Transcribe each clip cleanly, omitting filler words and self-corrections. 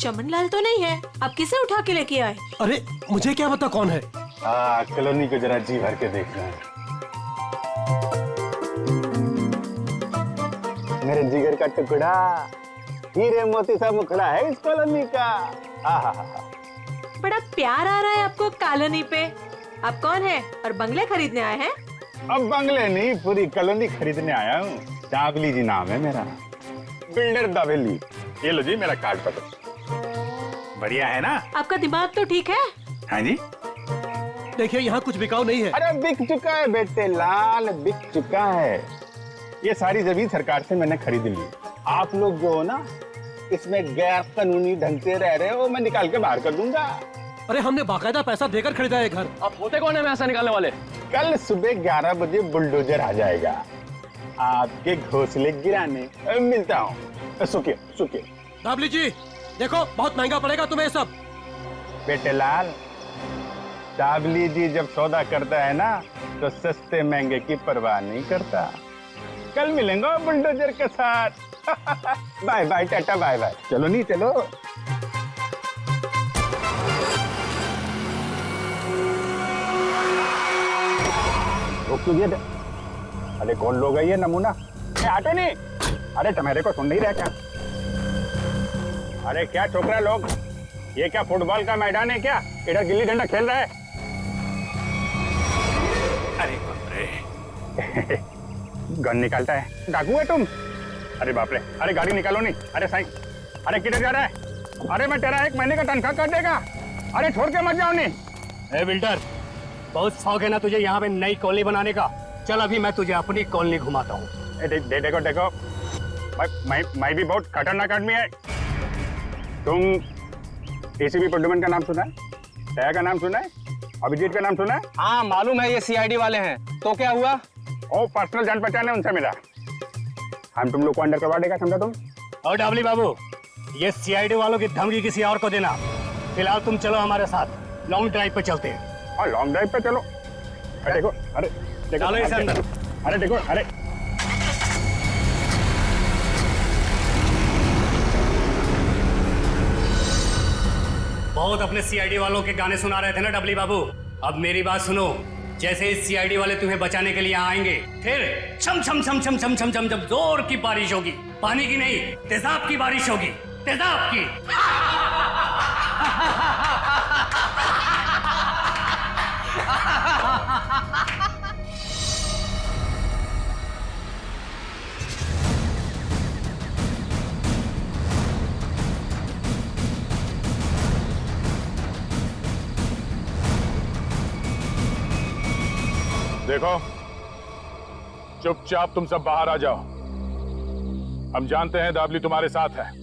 चमन लाल तो नहीं है, आप किसे उठा के लेके आए? अरे मुझे क्या पता कौन है। कॉलोनी को जरा जी भर के देखना है। मेरे जिगर का टुकड़ा, हीरे मोती सा मुखड़ा है इस कॉलोनी का। बड़ा प्यार आ रहा है आपको कॉलोनी पे। आप कौन है और बंगले खरीदने आए हैं? अब बंगले नहीं, पूरी कॉलोनी खरीदने आया हूँ। दावली जी नाम है मेरा, बिल्डर दावेली। ये लो जी मेरा कार्ड पत्र। बढ़िया है ना? आपका दिमाग तो ठीक है? हाँ जी। देखिए यहाँ कुछ बिकाऊ नहीं है। अरे बिक चुका है बेटे लाल, बिक चुका है। ये सारी जमीन सरकार से मैंने खरीद ली। आप लोग जो हो ना, इसमें गैर कानूनी ढंग से रह रहे हो, मैं निकाल के बाहर कर दूंगा। अरे हमने बाकायदा पैसा देकर खरीदा है घर। आप होते कौन है पैसा निकालने वाले? कल सुबह 11 बजे बुलडोजर आ जाएगा आपके घोंसले गिराने। मिलता हूँ। सुखिए सुखिए। दावली जी देखो, बहुत महंगा पड़ेगा तुम्हें सब। बेटे लाल, दावली जी जब सौदा करता है ना, तो सस्ते महंगे की परवाह नहीं करता। कल मिलेंगे बुलडोजर के साथ। Bye bye tata bye bye. चलो नहीं चलो। अरे कौन लोग है ये नमूना? आटे नहीं। अरे तुम्हारे को सुन नहीं रहा क्या? अरे क्या छोकरा लोग, ये क्या फुटबॉल का मैदान है क्या? इधर गिल्ली डंडा खेल रहा है। अरे बाप रे। गन निकालता है, डाकू है तुम? अरे बाप रे। अरे गाड़ी निकालो नहीं। अरे साईं, अरे किधर जा रहा है? अरे मैं तेरा 1 महीने का तनख्वाह कर देगा। अरे छोड़ के मत जाओ नहीं। ए बिल्डर, बहुत शौक है ना तुझे यहाँ पे नई कॉलोनी बनाने का? चल अभी मैं तुझे अपनी कॉलोनी घुमाता हूँ। देखो देखो, मैं भी बहुत खतरनाक आदमी है। तुम एसीपी प्रद्युमन का नाम सुना है? दया का नाम सुना है? अभिजीत का नाम सुना है? हाँ मालूम है, ये सीआईडी वाले हैं। तो क्या हुआ? ओ पर्सनल जान पहचान है उनसे मिला। हम तुम लोग को अंडर करवा देगा, समझा तुम? और डाबली बाबू, ये सीआईडी वालों की धमकी किसी और को देना। फिलहाल तुम चलो हमारे साथ, लॉन्ग ड्राइव पे चलते हैं। और लॉन्ग ड्राइव पे चलो। अरे देखो, अरे देखो, चलो इसे अंदर। अरे देखो, अरे बहुत अपने सीआईडी वालों के गाने सुना रहे थे ना डबली बाबू। अब मेरी बात सुनो, जैसे इस सीआईडी वाले तुम्हें बचाने के लिए आएंगे, फिर छम छम छम छम छम छम छम छम जोर की बारिश होगी। पानी की नहीं, तेजाब की बारिश होगी, तेजाब की। देखो, चुपचाप तुम सब बाहर आ जाओ। हम जानते हैं दावली तुम्हारे साथ है।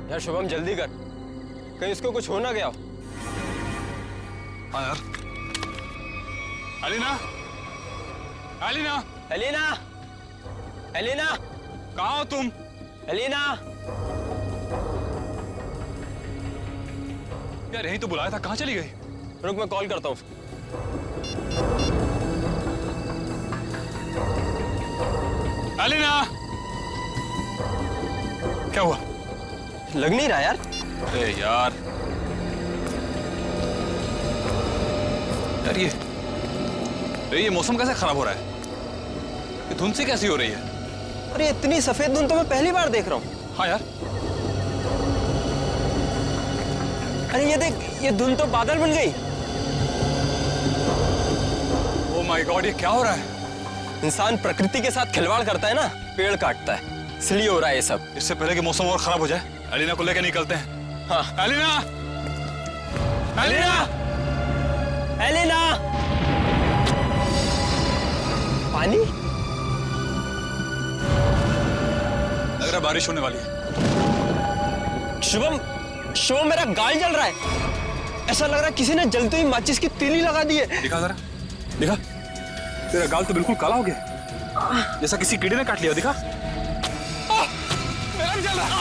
यार शुभम जल्दी कर, कहीं इसको कुछ हो ना गया। हाँ यार। अलीना, अलीना, एलिना, एलिना, कहाँ हो तुम? एलिना। यार यही तो बुलाया था, कहाँ चली गई? रुक मैं कॉल करता हूँ। अलीना, क्या हुआ? लग नहीं रहा यार। अरे यार, ये मौसम कैसे खराब हो रहा है? ये धुंध से कैसी हो रही है? अरे इतनी सफेद धुंध तो मैं पहली बार देख रहा हूँ। हाँ यार। अरे ये देख, ये धुंध तो बादल बन गई। ओह माय गॉड, ये क्या हो रहा है? इंसान प्रकृति के साथ खिलवाड़ करता है ना, पेड़ काटता है, इसलिए हो रहा है ये सब। इससे पहले कि मौसम और खराब हो जाए, अलीना को लेकर निकलते हैं। एलिना, एलिना, एलिना, पानी? लग रहा है बारिश होने वाली है। शुभम, शुभम मेरा गाल जल रहा है। ऐसा लग रहा है किसी ने जलती हुई माचिस की तीली लगा दी है। दिखा जरा, दिखा। तेरा गाल तो बिल्कुल काला हो गया, जैसा किसी कीड़े ने काट लिया। दिखा। मेरा भी जल रहा है।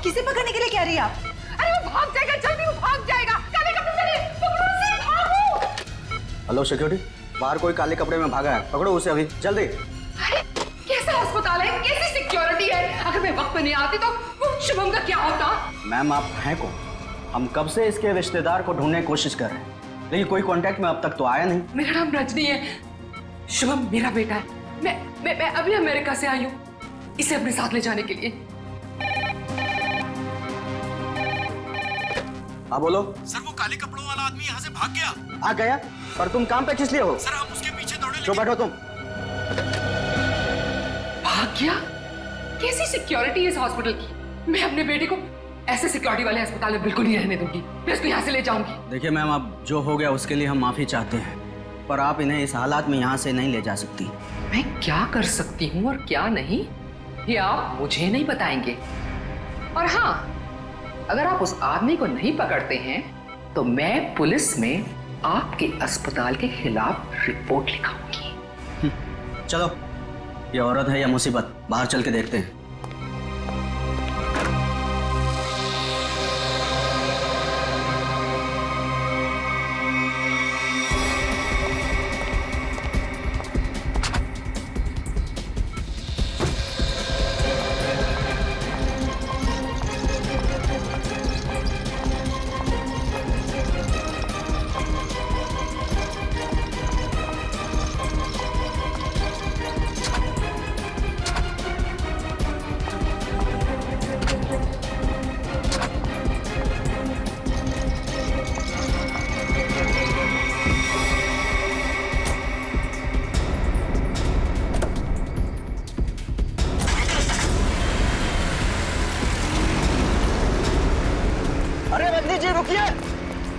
किसे पकड़ने के लिए कह रही है आप? अरे वो भाग जाएगा, जल्दी वो भाग जाएगा। काले कपड़े पहने, पकड़ो उसे, भागो। हेलो सिक्योरिटी, बाहर कोई काले कपड़े में भागा है, पकड़ो उसे अभी जल्दी। अरे कैसा अस्पताल है, कैसी सिक्योरिटी है? अगर मैं वक्त पे नहीं आती तो वो शुभम का क्या होता? मैम आप हैं कौन? हम कब से इसके रिश्तेदार को ढूंढने की कोशिश कर रहे हैं, लेकिन कोई कांटेक्ट में अब तक तो आया नहीं। मेरा नाम रजनी है, शुभम मेरा बेटा है। मैं अभी अमेरिका से आई हूँ इसे अपने साथ ले जाने के लिए। हाँ बोलो। सर वो काले कपड़ों वाला आदमी यहाँ से भाग गया। भाग गया? पर तुम काम पे किस लिए हो? सर हम उसके पीछे दौड़े। जो बैठो तुम। भाग गया? कैसी सिक्योरिटी है इस हॉस्पिटल की? मैं अपने बेटे को ऐसे सिक्योरिटी वाले अस्पताल में बिल्कुल नहीं रहने दूंगी। मैं उसको यहाँ से ले जाऊंगी। देखिए मैम, अब जो हो गया उसके लिए हम माफी चाहते हैं, पर आप इन्हें इस हालात में यहाँ से नहीं ले जा सकती। मैं क्या कर सकती हूँ और क्या नहीं, ये आप मुझे नहीं बताएंगे। और हाँ, अगर आप उस आदमी को नहीं पकड़ते हैं तो मैं पुलिस में आपके अस्पताल के खिलाफ रिपोर्ट लिखाऊंगी। चलो, ये औरत है या मुसीबत, बाहर चल के देखते हैं।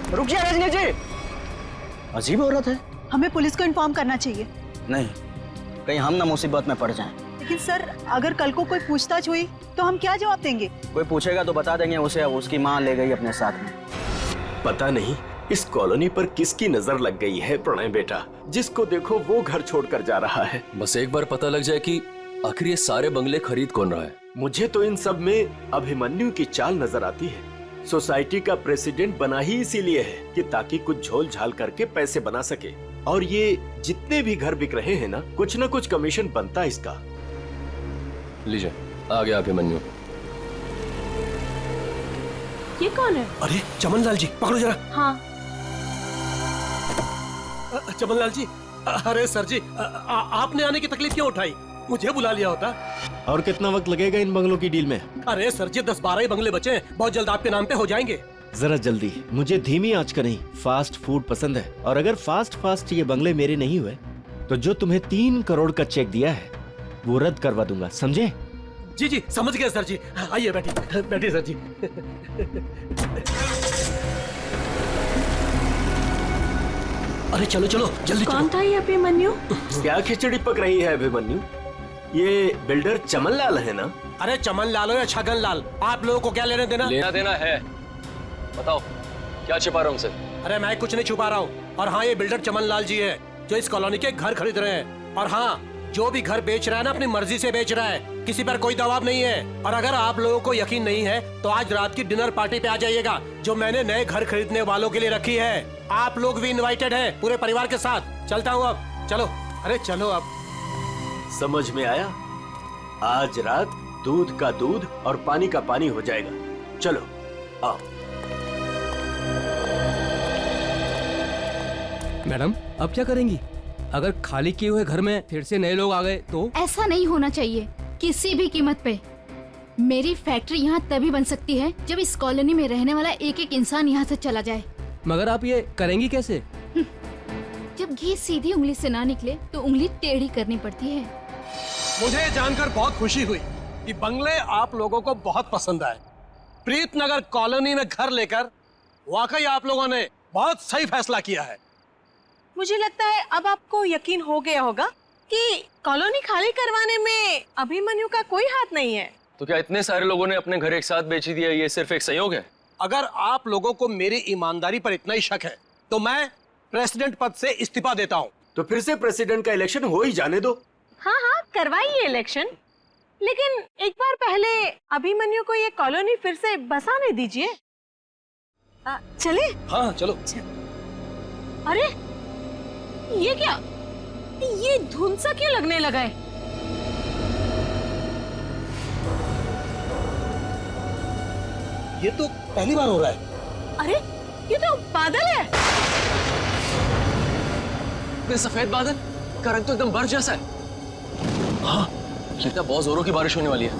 रुकिए रजनी जी, अजीब औरत है। हमें पुलिस को इन्फॉर्म करना चाहिए। नहीं, कहीं हम ना मुसीबत में पड़ जाएं। लेकिन सर, अगर कल को कोई पूछताछ हुई तो हम क्या जवाब देंगे? कोई पूछेगा तो बता देंगे उसे अब उसकी माँ ले गई अपने साथ में। पता नहीं इस कॉलोनी पर किसकी नजर लग गई है प्रणय बेटा, जिसको देखो वो घर छोड़कर जा रहा है। बस एक बार पता लग जाए कि आखिर ये सारे बंगले खरीद कौन रहा है। मुझे तो इन सब में अभिमन्यु की चाल नजर आती है। सोसाइटी का प्रेसिडेंट बना ही इसीलिए है कि ताकि कुछ झोल झाल करके पैसे बना सके, और ये जितने भी घर बिक रहे हैं ना, कुछ न कुछ कमीशन बनता है इसका। लीजिए, आ गया अभिमन्यु। ये कौन है? अरे चमन लाल जी, पकड़ो जरा। हाँ। चमन लाल जी, अरे सर जी, आपने आने की तकलीफ क्यों उठाई? मुझे बुला लिया होता। और कितना वक्त लगेगा इन बंगलों की डील में? अरे सर जी, 10-12 ही बंगले बचे हैं, बहुत जल्द आपके नाम पे हो जाएंगे। जरा जल्दी, मुझे धीमी आंच का नहीं फास्ट फूड पसंद है, और अगर फास्ट ये बंगले मेरे नहीं हुए तो जो तुम्हें 3 करोड़ का चेक दिया है वो रद्द करवा दूंगा, समझे? जी जी, समझ गया सर जी। आइए बैठिए सर जी। अरे चलो चलो जल्दी। कौन था ये अभिमन्यु? क्या खिचड़ी पक रही है अभिमन्यु? ये बिल्डर चमन लाल है ना? अरे चमन लाल हो या छगन लाल, आप लोगों को क्या लेने देना? लेना देना है, बताओ क्या छिपा रहा हूँ उनसे? अरे मैं कुछ नहीं छुपा रहा हूँ। और हाँ, ये बिल्डर चमन लाल जी है जो इस कॉलोनी के घर खरीद रहे हैं। और हाँ, जो भी घर बेच रहा है ना अपनी मर्जी से बेच रहा है, किसी पर कोई दबाव नहीं है। और अगर आप लोगों को यकीन नहीं है तो आज रात की डिनर पार्टी पे आ जाइएगा, जो मैंने नए घर खरीदने वालों के लिए रखी है। आप लोग भी इनवाइटेड हैं पूरे परिवार के साथ। चलता हूँ अब, चलो। अरे चलो अब। समझ में आया? आज रात दूध का दूध और पानी का पानी हो जाएगा। चलो आओ। मैडम अब क्या करेंगी? अगर खाली किए हुए घर में फिर से नए लोग आ गए तो? ऐसा नहीं होना चाहिए किसी भी कीमत पे। मेरी फैक्ट्री यहाँ तभी बन सकती है जब इस कॉलोनी में रहने वाला एक एक इंसान यहाँ से चला जाए। मगर आप ये करेंगी कैसे? जब घी सीधी उंगली से ना निकले तो उंगली टेढ़ी करनी पड़ती है। मुझे जानकर बहुत खुशी हुई कि बंगले आप लोगों को बहुत पसंद आए। प्रीतनगर कॉलोनी में घर लेकर वाकई आप लोगों ने बहुत सही फैसला किया है। मुझे लगता है अब आपको यकीन हो गया होगा कि कॉलोनी खाली करवाने में अभिमन्यु का कोई हाथ नहीं है। तो क्या इतने सारे लोगों ने अपने घर एक साथ बेच दिया, ये सिर्फ एक संयोग है? अगर आप लोगों को मेरी ईमानदारी पर इतना ही शक है तो मैं प्रेसिडेंट पद से इस्तीफा देता हूँ। तो फिर से प्रेसिडेंट का इलेक्शन हो ही जाने दो। हाँ हाँ करवाइए इलेक्शन, लेकिन एक बार पहले अभिमन्यु को ये कॉलोनी फिर से बसाने दीजिए। चले? हाँ चलो। अरे ये क्या, ये धुंध सा क्यों लगने लगा है? ये तो पहली बार हो रहा है। अरे ये तो बादल है। ये सफेद बादल का रंग तो एकदम बर्फ जैसा है। हाँ लगता है बहुत जोरों की बारिश होने वाली है।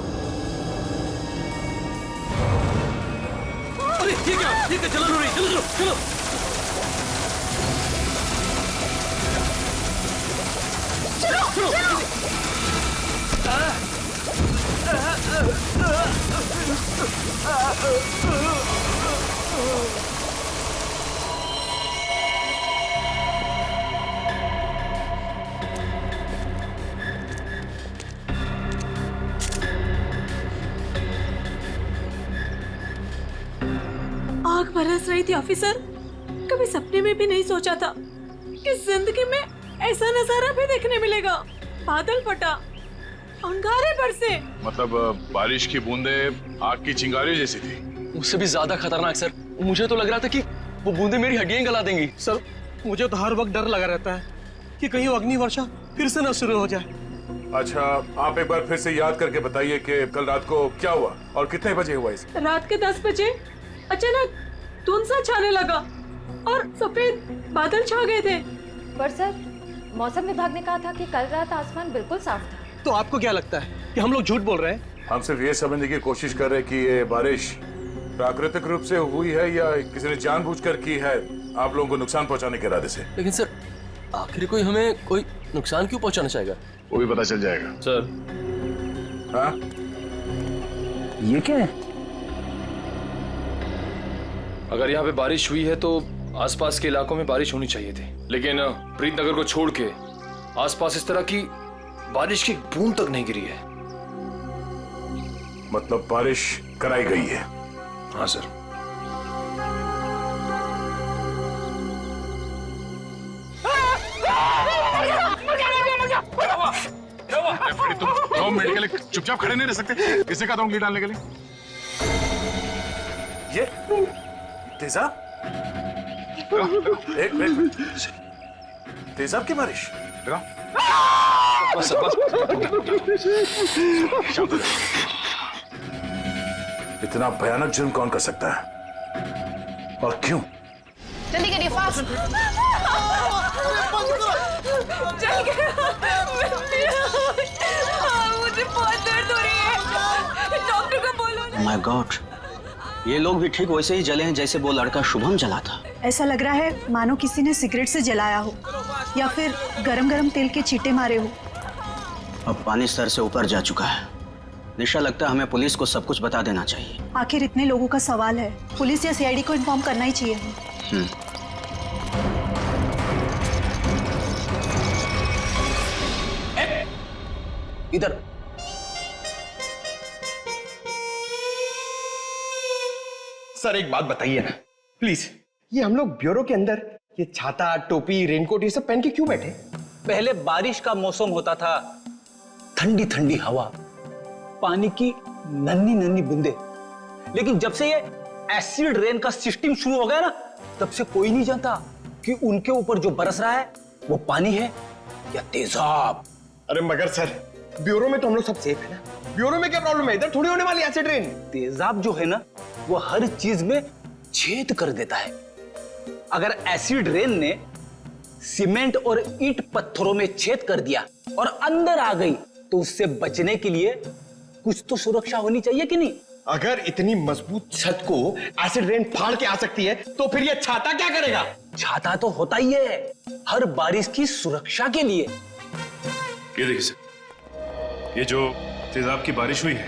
अरे ये क्या जलन हो रही है। चलो चलो चलो चलो। आग बरस रही थी ऑफिसर। कभी सपने में भी नहीं सोचा था कि जिंदगी में ऐसा नजारा भी देखने मिलेगा। बादल फटा, अंगारे बरसे। मतलब बारिश की बूंदे आग की चिंगारी जैसी थी। उससे भी ज्यादा खतरनाक सर, मुझे तो लग रहा था कि वो बूंदे मेरी हड्डियां गला देंगी। सर मुझे तो हर वक्त डर लगा रहता है कि कहीं अग्नि वर्षा फिर से न शुरू हो जाए। अच्छा आप एक बार फिर से याद करके बताइए कि कल रात को क्या हुआ और कितने बजे हुआ इसे? रात के 10 बजे अचानक धुंध सा छाने लगा और सफेद बादल छा गए थे। पर सर मौसम विभाग ने कहा था कि कल रात आसमान बिल्कुल साफ था। तो आपको क्या लगता है कि हम लोग झूठ बोल रहे हैं? हम सिर्फ ये समझने की कोशिश कर रहे हैं कि ये बारिश प्राकृतिक रूप से हुई है या किसी ने जानबूझकर की है आप लोगों को नुकसान पहुंचाने के इरादे से। लेकिन सर आखिर कोई हमें कोई नुकसान क्यों पहुंचाना चाहेगा? वो भी पता चल जाएगा सर। हाँ ये क्या है? अगर यहाँ पे बारिश हुई है तो आसपास के इलाकों में बारिश होनी चाहिए थी, लेकिन प्रीतनगर को छोड़ के आसपास इस तरह की बारिश की बूंद तक नहीं गिरी है। मतलब बारिश कराई गई है? हाँ सर। तुम 2 मिनट के लिए चुपचाप खड़े नहीं रह सकते? किसने कहा था उंगली डालने के लिए? ये तेजाब? एक तेजाब की बारिश? इतना भयानक जुर्म कौन कर सकता है और क्यों? जल्दी करिए फास्ट। मुझे बहुत दर्द हो रही है, डॉक्टर को बोलो। माय गॉड, ये लोग भी ठीक वैसे ही जले हैं जैसे वो लड़का शुभम जला था। ऐसा लग रहा है मानो किसी ने सिगरेट से जलाया हो या फिर गरम गरम तेल के छींटे मारे हो। अब पानी सर से ऊपर जा चुका है। निशा, लगता है हमें पुलिस को सब कुछ बता देना चाहिए। आखिर इतने लोगों का सवाल है, पुलिस या सीआईडी को इन्फॉर्म करना ही चाहिए। इधर सर एक बात बताइए ना प्लीज, ये हम लोग ब्यूरो के अंदर ये छाता, टोपी, रेनकोट ये सब पहन के क्यों बैठे? पहले बारिश का मौसम होता था ठंडी ठंडी हवा, पानी की नन्ही नन्ही बूंदे। लेकिन जब से ये एसिड रेन का सिस्टम शुरू हो गया ना, तब से कोई नहीं जानता कि उनके ऊपर जो बरस रहा है वो पानी है या तेजाब। अरे मगर सर, ब्यूरो में तो हम लोग सब सेफ है ना। ब्यूरो में क्या प्रॉब्लम है? इधर थोड़ी होने वाली एसिड रेन। तेजाब जो है ना, वो हर चीज में छेद कर देता है। अगर एसिड रेन ने सीमेंट और ईंट पत्थरों में छेद कर दिया और अंदर आ गई, तो उससे बचने के लिए कुछ तो सुरक्षा होनी चाहिए कि नहीं? अगर इतनी मजबूत छत को एसिड रेन फाड़ के आ सकती है, तो फिर ये छाता क्या करेगा? छाता तो होता ही है हर बारिश की सुरक्षा के लिए। ये देखिए सर, ये जो तेजाब की बारिश हुई है,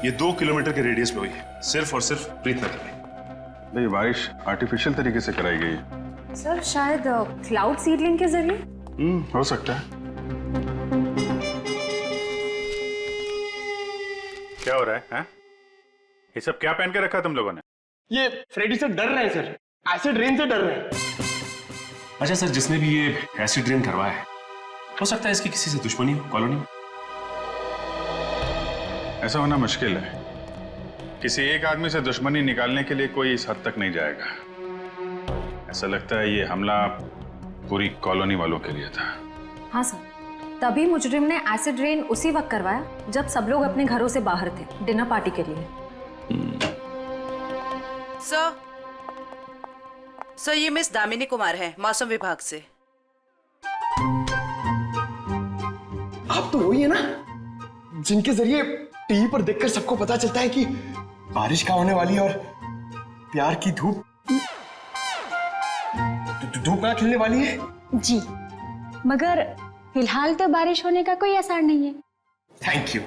ये 2 किलोमीटर के रेडियस में हुई है, सिर्फ और सिर्फ प्रीतनगर में। ये बारिश आर्टिफिशियल तरीके से कराई गई है सर, शायद क्लाउड सीडलिंग के जरिए। हो सकता है। क्या हो रहा है, हैं? ये सब क्या पहन के रखा तुम लोगों ने? ये फ्रेडी से डर रहे हैं सर, एसिड रेन से डर रहे हैं। अच्छा सर, जिसने भी ये एसिड रेन करवाया है, हो सकता है इसकी किसी से दुश्मनी हो कॉलोनी में। ऐसा होना मुश्किल है। किसी एक आदमी से दुश्मनी निकालने के लिए कोई इस हद तक नहीं जाएगा। ऐसा लगता है ये हमला पूरी कॉलोनी वालों के लिए था। हाँ सर, तभी मुजरिम ने एसिड रेन उसी वक्त करवाया जब सब लोग अपने घरों से बाहर थे डिनर पार्टी के लिए। सर, ये मिस दामिनी कुमार है, मौसम विभाग से। आप तो वही है ना जिनके जरिए टीवी पर देखकर सबको पता चलता है कि बारिश का होने वाली है और प्यार की धूप ना खिलने वाली है। जी, मगर फिलहाल तो बारिश होने का कोई असर नहीं है। Thank you.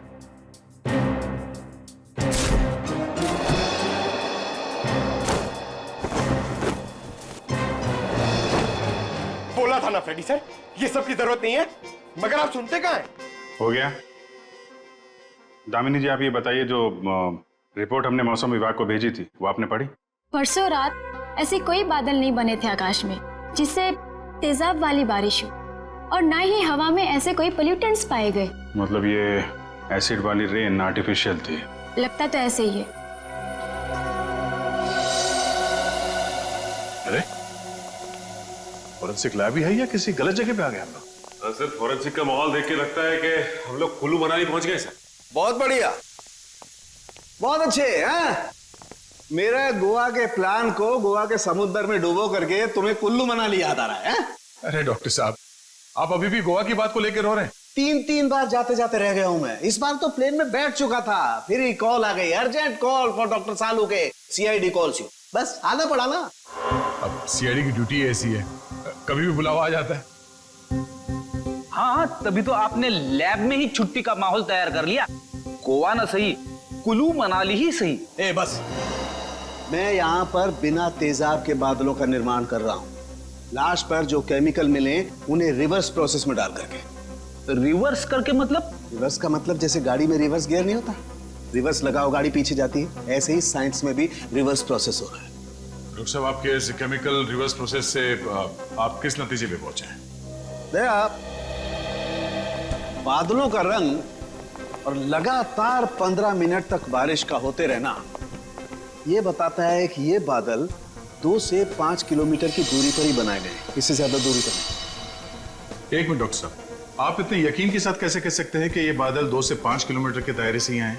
बोला था ना फ्रेडी सर, ये सब की जरूरत नहीं है, मगर आप सुनते कहाँ हैं? हो गया। दामिनी जी, आप ये बताइए, जो रिपोर्ट हमने मौसम विभाग को भेजी थी, वो आपने पढ़ी? परसों रात ऐसे कोई बादल नहीं बने थे आकाश में जिससे तेजाब वाली बारिश हो, और ना ही हवा में ऐसे कोई पोल्यूटेंट्स पाए गए। मतलब ये एसिड वाली रेन आर्टिफिशियल थी? लगता तो ऐसे ही है। अरे, फॉरेंसिक लैब ही है या किसी गलत जगह पे आ गए हम लोग? सर, फॉरेंसिक का माहौल देख के लगता है कि हम लोग कुल्लू मनाली पहुंच गए सर। बहुत बढ़िया, बहुत अच्छे हैं। मेरा गोवा के प्लान को गोवा के समुद्र में डुबो करके तुम्हें कुल्लू मनाली याद आ रहा है? अरे डॉक्टर साहब, आप अभी भी गोवा की बात को लेकर रो रहे हैं? 3 बार जाते जाते रह गया हूं मैं। इस बार तो प्लेन में बैठ चुका था, फिर ही कॉल आ गई, अर्जेंट कॉल फॉर डॉक्टर सालू के सीआईडी कॉल्स यू। बस आना पड़ा ना। अब सीआईडी की ड्यूटी ऐसी है, कभी भी बुलावा आ जाता है। हाँ, तभी तो आपने लैब में ही छुट्टी का माहौल तैयार कर लिया। गोवा ना सही, कुल्लू मनाली ही सही। ए बस, मैं यहाँ पर बिना तेजाब के बादलों का निर्माण कर रहा हूँ। लाश पर जो केमिकल मिले उन्हें रिवर्स प्रोसेस में डाल करके। रिवर्स करके मतलब? रिवर्स का मतलब जैसे गाड़ी में रिवर्स गियर नहीं होता, रिवर्स लगाओ गाड़ी पीछे जाती है, ऐसे ही साइंस में भी रिवर्स प्रोसेस हो रहा है। डॉक्टर साहब, आपके इस केमिकल रिवर्स प्रोसेस से आप किस नतीजे पे पहुंचे हैं? बादलों का रंग और लगातार 15 मिनट तक बारिश का होते रहना ये बताता है कि ये बादल 2 से 5 किलोमीटर की दूरी पर ही बनाए गए, इससे ज्यादा दूरी पर नहीं। एक मिनट डॉक्टर साहब, आप इतने यकीन के साथ कैसे कह सकते हैं कि ये बादल 2 से 5 किलोमीटर के दायरे से ही आए?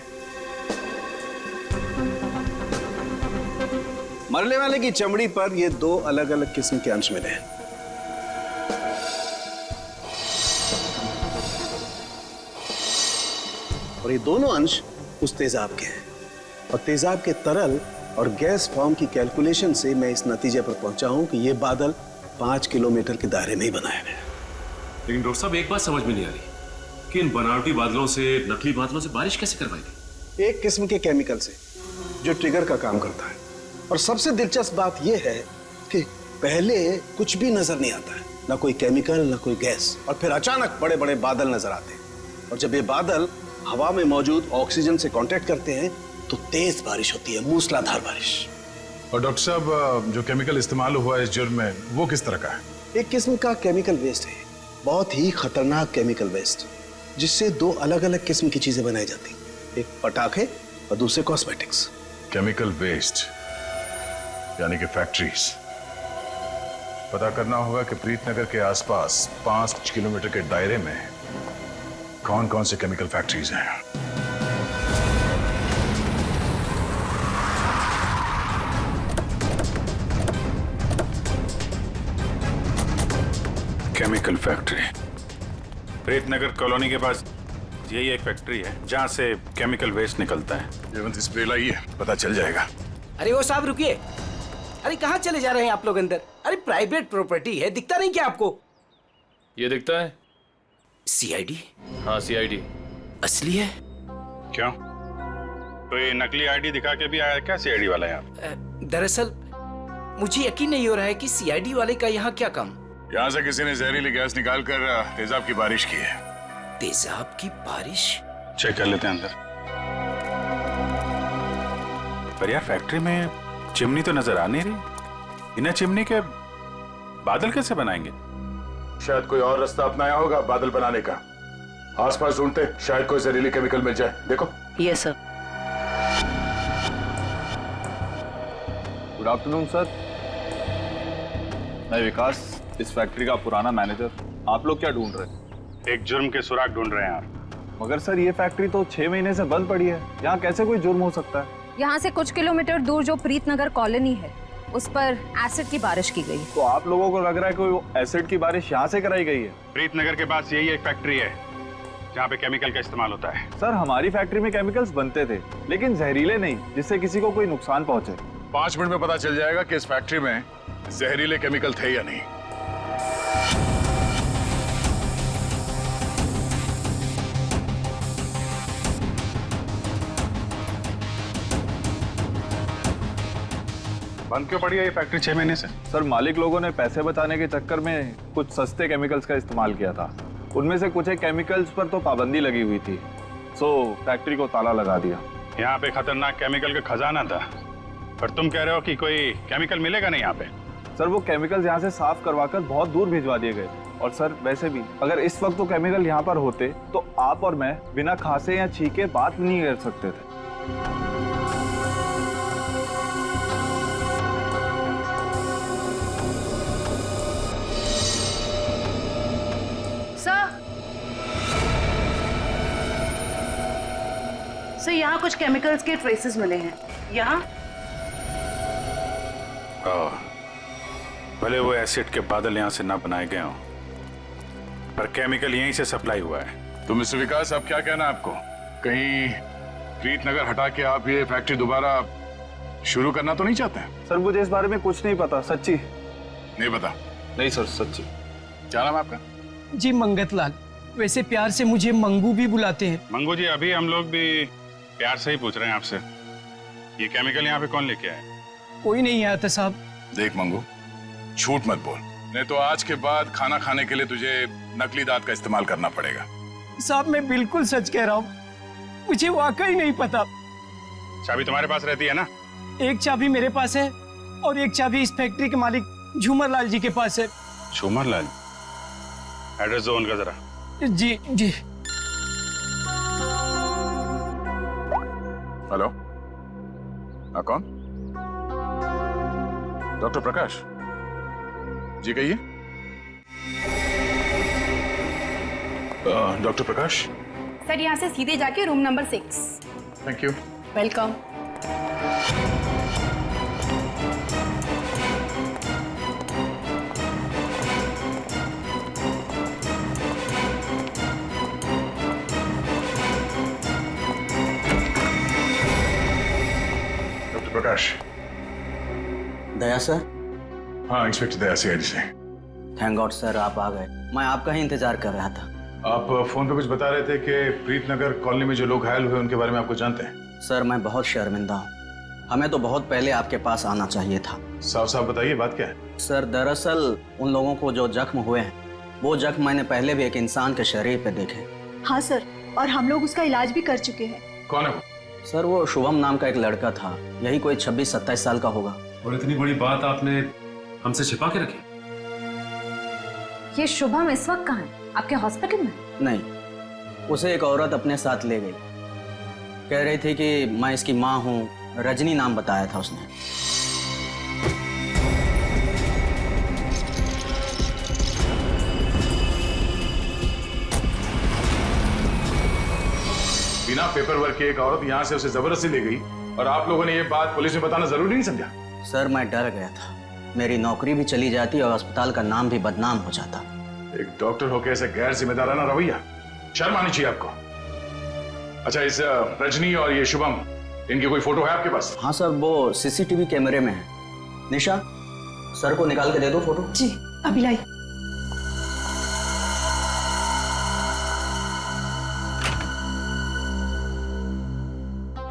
मरने वाले की चमड़ी पर ये 2 अलग अलग किस्म के अंश मिले हैं। और ये दोनों अंश उस तेजाब के हैं, और तेजाब के तरल और गैस फॉर्म की कैलकुलेशन से मैं इस नतीजे पर पहुंचा हूं कि ये बादल 5 किलोमीटर के दायरे में ही बनाए गए। लेकिन डॉक्टर साहब, एक बात समझ में नहीं आ रही कि इन बनावटी बादलों से, नकली बादलों से बारिश कैसे करवाई गई? एक किस्म के केमिकल से जो ट्रिगर का काम करता है। और सबसे दिलचस्प बात यह है कि पहले कुछ भी नजर नहीं आता है, ना कोई केमिकल ना कोई गैस, और फिर अचानक बड़े बड़े बादल नजर आते हैं। और जब ये बादल हवा में मौजूद ऑक्सीजन से कांटेक्ट करते हैं तो तेज बारिश होती है, मूसलाधार बारिश। और डॉक्टर साहब, जो केमिकल इस्तेमाल हुआ है इस जुर्म में, वो किस तरह का है? एक किस्म का केमिकल वेस्ट है, बहुत ही खतरनाक केमिकल वेस्ट, जिससे दो अलग अलग किस्म की चीजें बनाई जाती, एक पटाखे और दूसरे कॉस्मेटिक्स। केमिकल वेस्ट यानी कि फैक्ट्रीज। पता करना होगा कि प्रीतनगर के आसपास 5 किलोमीटर के दायरे में कौन कौन से केमिकल फैक्ट्रीज हैं। केमिकल फैक्ट्री प्रीतनगर कॉलोनी के पास यही एक फैक्ट्री है जहाँ से केमिकल वेस्ट निकलता है। जयवंत स्प्रे लाइए, पता चल जाएगा। अरे वो साहब रुकिए, अरे कहाँ चले जा रहे हैं आप लोग अंदर? अरे प्राइवेट प्रॉपर्टी है, दिखता नहीं क्या आपको? ये दिखता है सीआईडी। हाँ सीआईडी असली है। क्यों, कोई नकली आईडी दिखा के भी आया क्या सीआईडी वाला यहाँ? दरअसल मुझे यकीन नहीं हो रहा है कि सीआईडी वाले का यहाँ क्या काम। यहाँ से किसी ने जहरीली गैस निकाल कर तेजाब की बारिश की है। तेजाब की बारिश? चेक कर लेते हैं अंदर। पर यार फैक्ट्री में चिमनी तो नजर आ नहीं रही, बिना चिमनी के बादल कैसे बनाएंगे? शायद कोई और रास्ता अपनाया होगा बादल बनाने का। आसपास ढूंढते, शायद कोई जहरीली केमिकल मिल जाए। देखो। Yes sir. Good afternoon sir, मैं विकास, इस फैक्ट्री का पुराना मैनेजर। आप लोग क्या ढूंढ रहे हैं? एक जुर्म के सुराग ढूंढ रहे हैं आप। मगर सर ये फैक्ट्री तो 6 महीने से बंद पड़ी है, यहाँ कैसे कोई जुर्म हो सकता है? यहाँ से कुछ किलोमीटर दूर जो प्रीतनगर कॉलोनी है उस पर एसिड की बारिश की गई। तो आप लोगों को लग रहा है कोई एसिड की बारिश यहाँ से कराई गई है? प्रीतनगर के पास यही एक फैक्ट्री है जहाँ पे केमिकल का इस्तेमाल होता है। सर हमारी फैक्ट्री में केमिकल्स बनते थे, लेकिन जहरीले नहीं, जिससे किसी को कोई नुकसान पहुंचे। 5 मिनट में पता चल जाएगा कि इस फैक्ट्री में जहरीले केमिकल थे या नहीं। बंद क्यों पड़ी है ये फैक्ट्री 6 महीने से? सर मालिक लोगों ने पैसे बचाने के चक्कर में कुछ सस्ते केमिकल्स का इस्तेमाल किया था। उनमें से कुछ एक केमिकल्स पर तो पाबंदी लगी हुई थी, सो फैक्ट्री को ताला लगा दिया। यहाँ पे खतरनाक केमिकल का खजाना था, पर तुम कह रहे हो कि कोई केमिकल मिलेगा नहीं यहाँ पे? सर वो केमिकल्स यहाँ से साफ करवाकर बहुत दूर भिजवा दिए गए। और सर वैसे भी अगर इस वक्त वो केमिकल यहाँ पर होते तो आप और मैं बिना खांसे या छींके बात नहीं कर सकते थे। सर यहाँ कुछ केमिकल्स के ट्रेसेस मिले हैं। यहाँ भले वो एसिड के बादल यहाँ से ना बनाए गए हों, पर केमिकल यहीं से सप्लाई हुआ है। तो मिस्टर विकास, अब क्या कहना है आपको? कहीं प्रीतनगर हटा के आप ये फैक्ट्री दोबारा शुरू करना तो नहीं चाहते हैं? सर मुझे इस बारे में कुछ नहीं पता, सच्ची नहीं पता। नहीं सर सच्ची। क्या नाम है आपका? जी मंगत लाल, वैसे प्यार से मुझे मंगू भी बुलाते हैं। मंगू जी, अभी हम लोग भी प्यार से ही पूछ रहे हैं आपसे, ये केमिकल यहाँ पे कौन लेके आया? कोई नहीं आया था साहब। देख मंगू, झूठ मत बोल, नहीं तो आज के बाद खाना खाने के लिए तुझे नकली दांत का इस्तेमाल करना पड़ेगा। साहब मैं बिल्कुल सच कह रहा हूँ, मुझे वाकई नहीं पता। चाबी तुम्हारे पास रहती है ना? एक चाबी मेरे पास है और एक चाबी इस फैक्ट्री के मालिक झूमर लाल जी के पास है। झूमर लाल? एड्रेस दो उनका जरा। जी जी। हेलो, हाँ कौन? डॉक्टर प्रकाश जी, कहिए। डॉक्टर प्रकाश सर यहाँ से सीधे जाके room number 6। Thank you. Welcome. Prakash. Daya sir? हाँ इंस्पेक्टर दया सीआईडी से। थैंक गॉड सर आप आ गए, मैं आपका ही इंतजार कर रहा था। आप फोन पे कुछ बता रहे थे कि प्रीतनगर कॉलोनी में जो लोग घायल हुए उनके बारे में आपको जानते हैं? सर मैं बहुत शर्मिंदा हूँ, हमें तो बहुत पहले आपके पास आना चाहिए था। साफ साफ बताइए बात क्या है? सर दरअसल उन लोगों को जो जख्म हुए हैं वो जख्म मैंने पहले भी एक इंसान के शरीर पे देखे। हाँ सर, और हम लोग उसका इलाज भी कर चुके हैं। कौन है वो? सर वो शुभम नाम का एक लड़का था, यही कोई 26-27 साल का होगा। और इतनी बड़ी बात आपने हमसे छिपा के रखी? ये शुभम इस वक्त कहाँ है? आपके हॉस्पिटल में? नहीं, उसे एक औरत अपने साथ ले गई। कह रही थी कि मैं इसकी माँ हूँ, रजनी नाम बताया था उसने। बिना पेपर वर्क की एक औरत यहाँ से उसे जबरदस्ती ले गई और आप लोगों ने ये बात पुलिस में बताना जरूरी नहीं समझा? सर मैं डर गया था, मेरी नौकरी भी चली जाती और अस्पताल का नाम भी बदनाम हो जाता। एक डॉक्टर होकर ऐसे गैर जिम्मेदाराना रवैया, शर्म आनी चाहिए आपको। अच्छा, इस रजनी और ये शुभम, इनकी कोई फोटो है आपके पास? हाँ सर, वो सीसीटीवी कैमरे में है। निशा, सर को निकाल के दे दो फोटो। जी अभी लाई।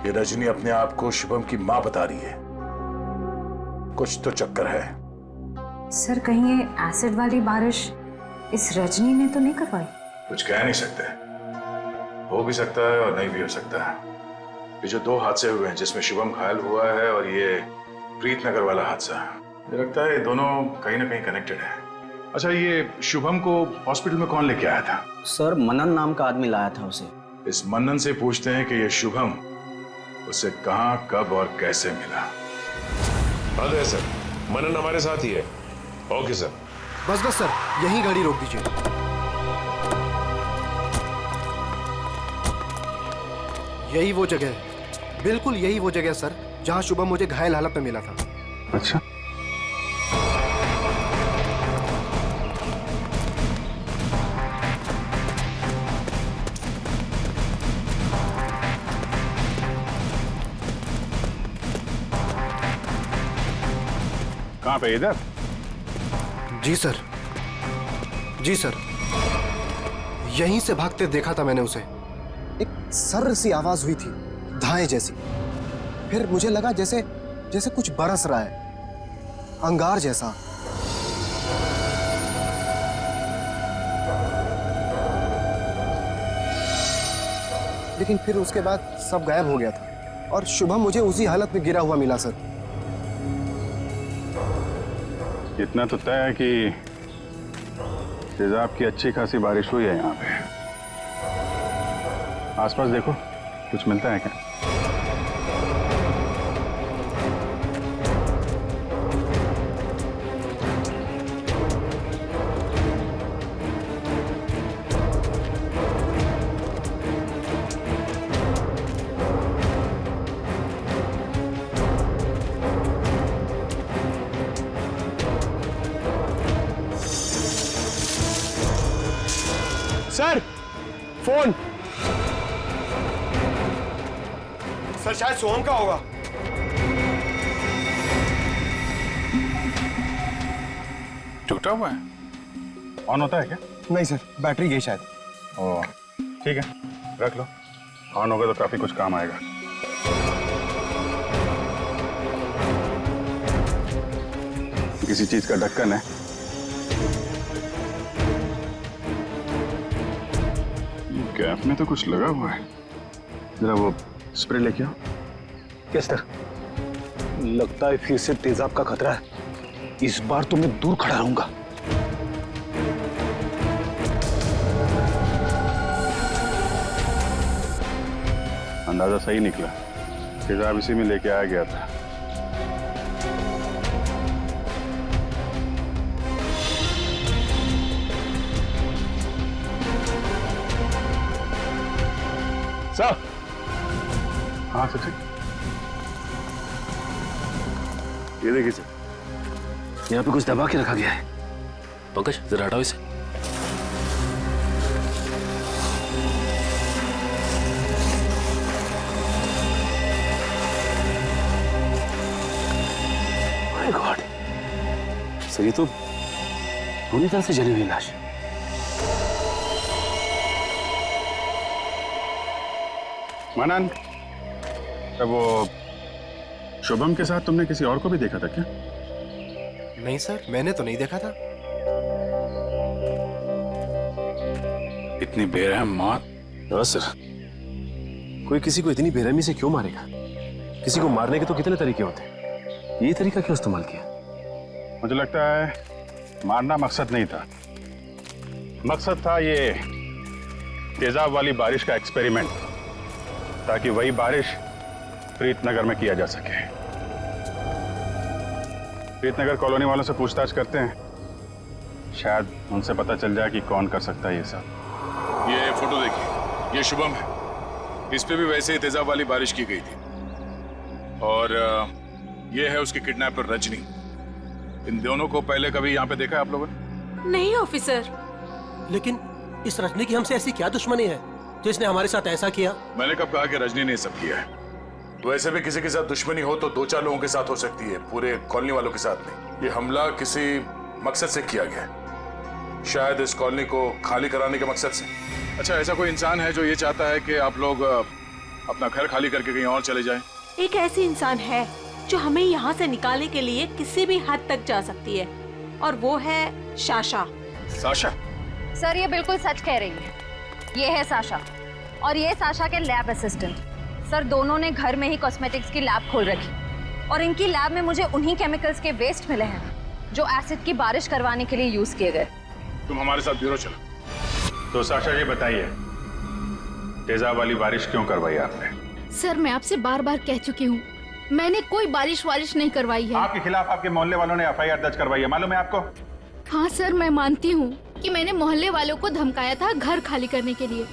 ये रजनी अपने आप को शुभम की मां बता रही है, कुछ तो चक्कर है। सर कहीं ये एसिड वाली बारिश इस रजनी ने तो नहीं करवाई? कुछ कह नहीं सकते, हो भी सकता है और नहीं भी हो सकता है। ये जो दो हादसे हुए हैं जिसमें शुभम घायल हुआ है और ये प्रीतनगर वाला हादसा, मुझे लगता है ये दोनों कहीं ना कहीं कनेक्टेड है। अच्छा, ये शुभम को हॉस्पिटल में कौन लेके आया था? सर मनन नाम का आदमी लाया था उसे। इस मनन से पूछते हैं कि ये शुभम उसे कहां, कब और कैसे मिला। हाँ तो सर, मनन हमारे साथ ही है। Okay sir. बस बस सर, यही गाड़ी रोक दीजिए। यही वो जगह है, बिल्कुल यही वो जगह सर जहां शुभम मुझे घायल हालत में मिला था। अच्छा, कहाँ पे? इधर? जी सर, जी सर, यहीं से भागते देखा था मैंने उसे। एक सर्र सी आवाज हुई थी, धाए जैसी। फिर मुझे लगा जैसे जैसे कुछ बरस रहा है, अंगार जैसा। लेकिन फिर उसके बाद सब गायब हो गया था और शुभम मुझे उसी हालत में गिरा हुआ मिला सर। इतना तो तय है कि तेजाब की अच्छी खासी बारिश हुई है यहाँ पे। आसपास देखो, कुछ मिलता है क्या? Sir phone. सर शायद सोहम का होगा। टूटा हुआ है? ऑन होता है क्या? नहीं सर, बैटरी गई शायद। ओह ठीक है, रख लो। ऑन होगा तो काफी कुछ काम आएगा। किसी चीज का ढक्कन है। गैप में तो कुछ लगा हुआ है। जरा वो स्प्रे लेके आओ। Yes sir. लगता है फिर से तेजाब का खतरा है। इस बार तो मैं दूर खड़ा रहूंगा। अंदाजा सही निकला, तेजाब इसी में लेके आया गया था। सर। हाँ सचिन, ये देखिए सर, यहाँ पे कुछ दबा के रखा गया है। पंकज जरा हटाओ इसे। माय गॉड, सर ये तो पूरी तरह से जली हुई लाश। मनन, वो शुभम के साथ तुमने किसी और को भी देखा था क्या? नहीं सर, मैंने तो नहीं देखा था। इतनी बेरहम मौत? हाँ सर, कोई किसी को इतनी बेरहमी से क्यों मारेगा? किसी को मारने के तो कितने तरीके होते हैं, ये तरीका क्यों इस्तेमाल किया? मुझे लगता है मारना मकसद नहीं था। मकसद था ये तेजाब वाली बारिश का एक्सपेरिमेंट, ताकि वही बारिश प्रीतनगर में किया जा सके। प्रीतनगर कॉलोनी वालों से पूछताछ करते हैं, शायद उनसे पता चल जाए कि कौन कर सकता है ये सब। ये फोटो देखिए, ये शुभम है। इस पे भी वैसे ही तेजाब वाली बारिश की गई थी। और ये है उसकी किडनैपर रजनी। इन दोनों को पहले कभी यहाँ पे देखा है आप लोगों ने? नहीं ऑफिसर। लेकिन इस रजनी की हमसे ऐसी क्या दुश्मनी है जो इसने हमारे साथ ऐसा किया? मैंने कब कहा कि रजनी ने सब किया है? वैसे भी किसी के साथ दुश्मनी हो तो 2-4 लोगों के साथ हो सकती है, पूरे कॉलोनी वालों के साथ नहीं। ये हमला किसी मकसद से किया गया है, शायद इस कॉलोनी को खाली कराने के मकसद से। अच्छा, ऐसा कोई इंसान है जो ये चाहता है कि आप लोग अपना घर खाली करके कहीं और चले जाएं? एक ऐसी इंसान है जो हमें यहाँ से निकालने के लिए किसी भी हद तक जा सकती है, और वो है साशा। साशा? सर ये बिल्कुल सच कह रही है। ये है साशा, और ये साशा के लैब असिस्टेंट। सर दोनों ने घर में ही कॉस्मेटिक्स की लैब खोल रखी, और इनकी लैब में मुझे उन्हीं केमिकल्स के वेस्ट मिले हैं जो एसिड की बारिश करवाने के लिए यूज किए गए। तुम हमारे साथ ब्यूरो चलो। तो साशा जी बताइए, तेजाब वाली बारिश क्यों करवाई आपने? सर मैं आपसे बार बार कह चुकी हूँ, मैंने कोई बारिश नहीं करवाई है। आपके खिलाफ आपके मोहल्ले वालों ने FIR दर्ज करवाई है, मालूम है आपको? हाँ सर, मैं मानती हूँ कि मैंने मोहल्ले वालों को धमकाया था घर खाली करने के लिए,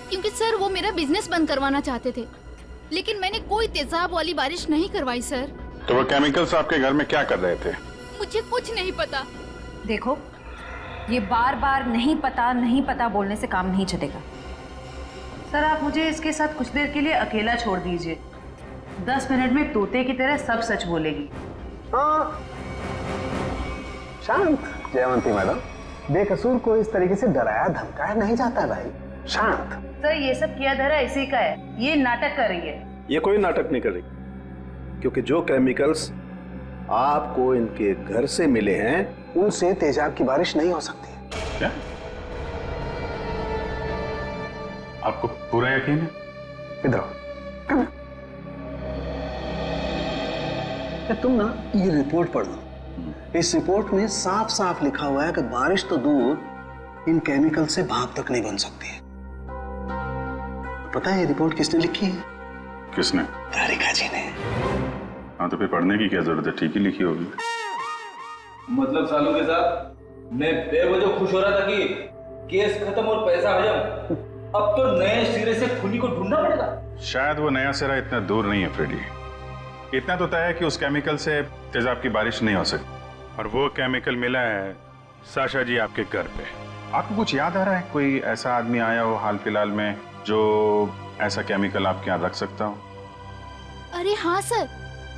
क्योंकि सर वो मेरा बिजनेस बंद करवाना चाहते थे। लेकिन मैंने कोई तेजाब वाली बारिश नहीं करवाई सर। तो वो केमिकल्स आपके घर में क्या कर रहे थे? मुझे कुछ नहीं पता। देखो, ये बार बार नहीं पता बोलने से काम नहीं चलेगा। सर आप मुझे इसके साथ कुछ देर के लिए अकेला छोड़ दीजिए। 10 मिनट में तोते की तरह सब सच बोलेगी। शांत जयवंती मैडम, बेकसूर को इस तरीके से डराया धमकाया नहीं जाता भाई। शांत। सर ये सब किया धरा इसी का है, ये नाटक कर रही है। ये कोई नाटक नहीं कर रही, क्योंकि जो केमिकल्स आपको इनके घर से मिले हैं उनसे तेजाब की बारिश नहीं हो सकती। क्या? आपको पूरा यकीन है? इधर तुम ना ये रिपोर्ट पढ़ लो। इस रिपोर्ट में साफ साफ लिखा हुआ है कि बारिश तो दूर, इन केमिकल से भाप तक नहीं बन सकती है। पता है ये रिपोर्ट किसने लिखी है? किसने? राधिका जी ने। हाँ तो फिर पढ़ने की क्या जरूरत है, ठीक ही लिखी होगी। मतलब सालों के साथ मैं बेवजह खुश हो रहा था कि केस खत्म और पैसा हजम, अब तो नए सिरे से खूनी को ढूंढना पड़ेगा। शायद वो नया सिरा इतना दूर नहीं है फ्रेडी। इतना तो तय है कि उस केमिकल से तेजाब की बारिश नहीं हो सकती, और वो केमिकल मिला है साशा जी आपके घर पे। आपको कुछ याद आ रहा है, कोई ऐसा आदमी आया हो हाल फिलहाल में जो ऐसा केमिकल आपके यहाँ रख सकता हो? अरे हाँ सर,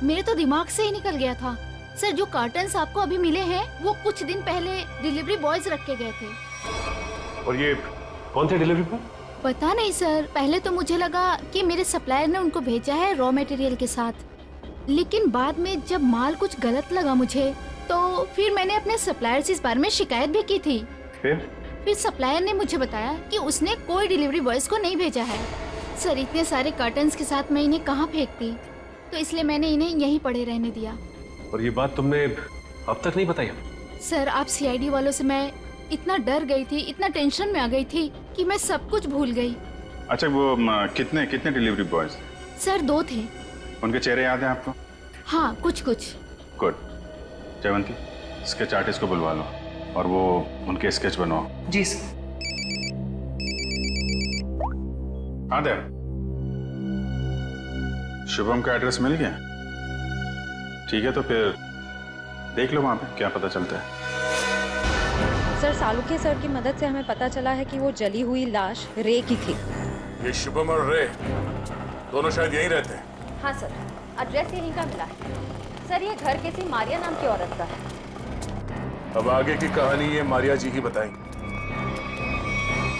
मेरे तो दिमाग से ही निकल गया था। सर जो कार्टन्स आपको अभी मिले हैं वो कुछ दिन पहले डिलीवरी बॉयज रख के गए थे। और ये कौन थे डिलीवरी बॉय? पता नहीं सर, पहले तो मुझे लगा कि मेरे सप्लायर ने उनको भेजा है रॉ मटेरियल के साथ, लेकिन बाद में जब माल कुछ गलत लगा मुझे, तो फिर मैंने अपने सप्लायर से इस बारे में शिकायत भी की थी। फिर सप्लायर ने मुझे बताया कि उसने कोई डिलीवरी बॉयज को नहीं भेजा है। सर इतने सारे कर्टन्स के साथ मैं इन्हें कहाँ फेंकती, तो इसलिए मैंने इन्हें यहीं पड़े रहने दिया। और ये बात तुमने अब तक नहीं बताई हमें? सर आप CID वालों से मैं इतना डर गई थी, इतना टेंशन में आ गई थी कि मैं सब कुछ भूल गई। अच्छा वो कितने डिलीवरी बॉयज थे? सर 2 थे। उनके चेहरे याद है आपको? हाँ कुछ। गुड। जयवंती, स्केच आर्टिस्ट को बुलवा लो और वो उनके स्केच बनवाओ। जी सर। हाँ देव, शुभम का एड्रेस मिल गया? ठीक है, तो फिर देख लो वहां पे क्या पता चलता है। सर सालुके सर की मदद से हमें पता चला है कि वो जली हुई लाश रे की थी। ये शुभम और रे दोनों शायद यहीं रहते हैं। हाँ सर, एड्रेस यहीं का मिला है। सर ये घर किसी मारिया नाम की औरत का है। अब आगे की कहानी ये मारिया जी ही बताएंगे।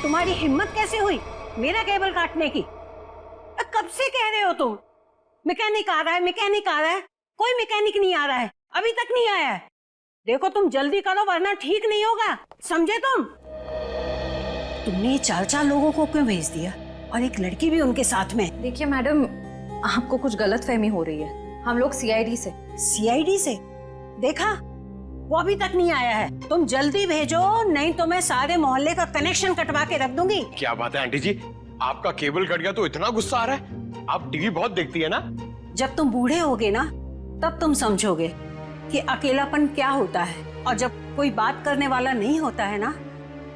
तुम्हारी हिम्मत कैसे हुई मेरा केबल काटने की? कब से कह रहे हो तुम? मैकेनिक आ रहा है, मैकेनिक आ रहा है। कोई मैकेनिक नहीं आ रहा है, अभी तक नहीं आया है। देखो तुम जल्दी करो वरना ठीक नहीं होगा, समझे तुम? तुमने 4 लोगों को क्यों भेज दिया, और एक लड़की भी उनके साथ में? देखिए मैडम, आपको कुछ गलतफहमी हो रही है। हम लोग CID से। CID से? देखा, वो अभी तक नहीं आया है। तुम जल्दी भेजो, नहीं तो मैं सारे मोहल्ले का कनेक्शन कटवा के रख दूंगी। क्या बात है आंटी जी, आपका केबल कट गया तो इतना गुस्सा आ रहा है? आप टीवी बहुत देखती है ना? जब तुम बूढ़े होगे ना, तब तुम समझोगे कि अकेलापन क्या होता है। और जब कोई बात करने वाला नहीं होता है ना,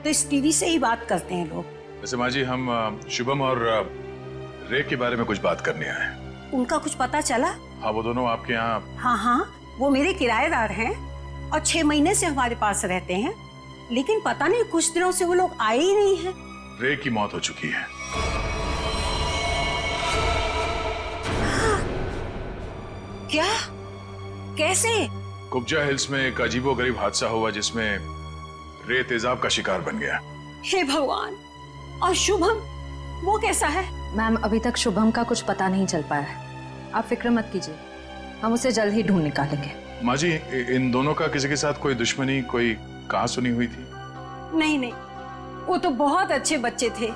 तो इस टीवी से ही बात करते हैं लोग। वैसे माँ जी, हम शुभम और रे के बारे में कुछ बात करने आए हैं। उनका कुछ पता चला? हाँ, वो दोनों आपके यहाँ। हाँ, वो मेरे किराएदार हैं और 6 महीने से हमारे पास रहते हैं, लेकिन पता नहीं कुछ दिनों से वो लोग आए ही नहीं हैं। रे की मौत हो चुकी है। क्या? कैसे? कुब्जा हिल्स में एक अजीबोगरीब हादसा हुआ जिसमें रे तेजाब का शिकार बन गया। हे भगवान! और शुभम, वो कैसा है? मैम, अभी तक शुभम का कुछ पता नहीं चल पाया है। आप फिक्र मत कीजिए, हम उसे जल्द ही ढूंढ निकालेंगे। माँ जी, इन दोनों का किसी के साथ कोई दुश्मनी, कोई कहां सुनी हुई थी? नहीं, वो तो बहुत अच्छे बच्चे थे,